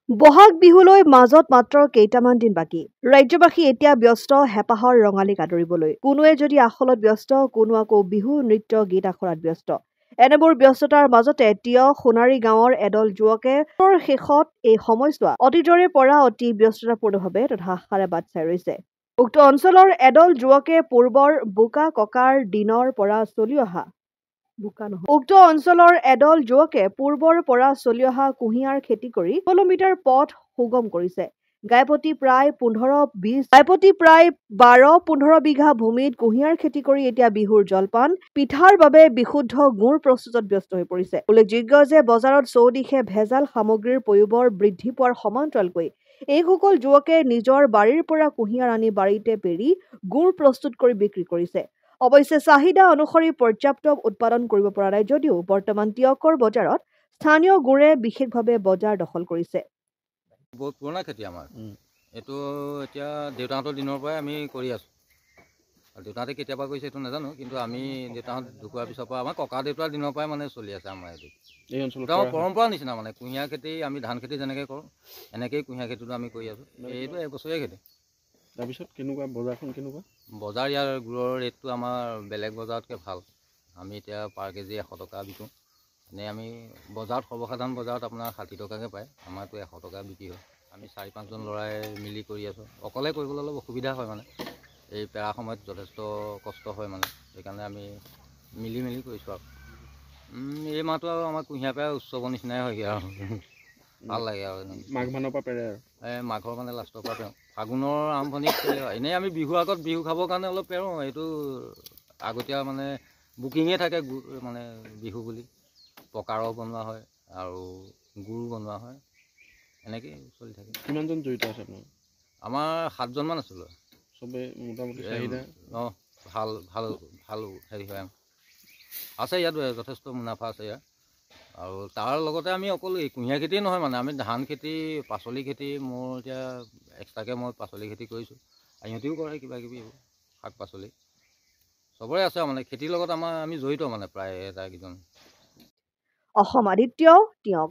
বহাগ বিহুলৈ মাজত মাত্ৰ কেইটামান দিন বাকী। ৰাজ্যবাসী এতিয়া ব্যস্ত হেঁপাহৰ ৰঙালীক আদৰিবলৈ। কোনোৱে যদি আখলত ব্যস্ত, কোনো আকৌ বিহু নৃত্য গীত আখৰাত ব্যস্ত। এনেবোৰ ব্যস্ততাৰ মাজতে তিয় সোণাৰী গাঁৱৰ এদল যুৱকে শেষত এই সময়ছোৱা অতীজৰে পৰা অতি ব্যস্ততাপূৰ্ণভাৱে তথা আশাৰে বাট চাই ৰৈছে। উক্ত অঞ্চলৰ এদল যুৱকে পূৰ্বৰ বোকা ককাৰ দিনৰ পৰা চলি অহা উক্ত অঞ্চলৰ এদল যুৱকে পূৰ্বৰ পৰা চলি অহা কুঁহিয়াৰ খেতি কৰি কিলোমিটাৰ পথ সুগম কৰিছে। গাইপতি প্ৰায় 12-15 বিঘা ভূমিত কুঁহিয়াৰ খেতি কৰি এতিয়া বিহুৰ জলপান পিঠাৰ বাবে বিশুদ্ধ গুড় প্ৰস্তুতত ব্যস্ত হৈ পৰিছে। উল্লেখযোগ্য যে বজাৰত চৌদিশে ভেজাল সামগ্ৰীৰ পয়োভৰ বৃদ্ধি পোৱাৰ সমান্তৰালকৈ এইসকল যুৱকে নিজৰ বাৰীৰ পৰা কুঁহিয়াৰ আনি বাৰীতে পেৰি গুড় প্ৰস্তুত কৰি বিক্ৰী কৰিছে। অৱশ্যে চাহিদা অনুসৰি পৰ্যাপ্ত উৎপাদন কৰিব পৰা নাই যদিও বৰ্তমান তিয়কৰ বজাৰত স্থানীয় গুড়ে বিশেষভাৱে বজাৰ দখল কৰিছে। বহুত পুৰণা খেতি আমাৰ এইটো এতিয়া দেউতাহঁতৰ দিনৰ পৰাই আমি কৰি আছোঁ। আৰু দেউতাহঁতে কেতিয়াবা কৰিছে এইটো নাজানো, কিন্তু আমি দেউতাহঁত ঢুকোৱাৰ পিছৰ পৰা আমাৰ ককা দেউতাৰ দিনৰ পৰাই মানে চলি আছে আমাৰ এইটো। এই অঞ্চলত আমাৰ পৰম্পৰা নিচিনা মানে কুঁহিয়াৰ খেতি আমি ধান খেতি যেনেকৈ কৰোঁ এনেকেই কুঁহিয়াৰ খেতিটো আমি কৰি আছোঁ। এইটো এবছৰীয়া খেতি। তাৰপিছত কেনেকুৱা বজাৰখন কেনেকুৱা? বজাৰ ইয়াৰ গুড়ৰ ৰেটটো আমাৰ বেলেগ বজাৰতকৈ ভাল। আমি এতিয়া পাৰ কেজি 100 টকা বিকোঁ। এনেই আমি বজাৰত সৰ্বসাধাৰণ বজাৰত আপোনাৰ 60 টকাকৈ পায়, আমাৰতো 100 টকা বিক্ৰী হয়। আমি 4-5জন ল'ৰাই মিলি কৰি আছোঁ। অকলে কৰিবলৈ অলপ অসুবিধা হয় মানে, এই পেৰা সময়ত যথেষ্ট কষ্ট হয় মানে, সেইকাৰণে আমি মিলি কৰিছোঁ আৰু। এই মাহটো আৰু আমাৰ কুঁহিয়াৰ পেৰা উৎসৱৰ নিচিনাই হয়গৈ আৰু ভাল লাগে আৰু। মাঘ মানৰ পৰা পেৰে আৰু মাঘৰ মানে লাষ্টৰ পৰা পেৰোঁ, ফাগুনৰ আৰম্ভণিত এনেই আমি বিহুৰ আগত বিহু খাবৰ কাৰণে অলপ পেৰোঁ। এইটো আগতীয়া মানে বুকিঙে থাকে মানে বিহু বুলি। পকাৰো বনোৱা হয় আৰু গুড় বনোৱা হয়, এনেকেই চলি থাকে। কিমানজন জড়িত আছে আপোনাৰ? আমাৰ 7জনমান আছিলোঁ। চবেই মোটামুটি চাহিদা ভাল হেৰি হয় আছে ইয়াত, যথেষ্ট মুনাফা আছে ইয়াত। আৰু তাৰ লগতে আমি অকল এই কুঁহিয়াৰ খেতিয়ে নহয় মানে, আমি ধান খেতি, পাচলি খেতি, মোৰ এতিয়া এক্সট্ৰাকৈ মই পাচলি খেতি কৰিছোঁ। ইহঁতেও কৰে কিবা কিবি শাক পাচলি, চবৰে আছে মানে খেতিৰ লগত আমি জড়িত মানে প্ৰায় এটাইকেইজন। অসম আদিত্য, তিয়ক।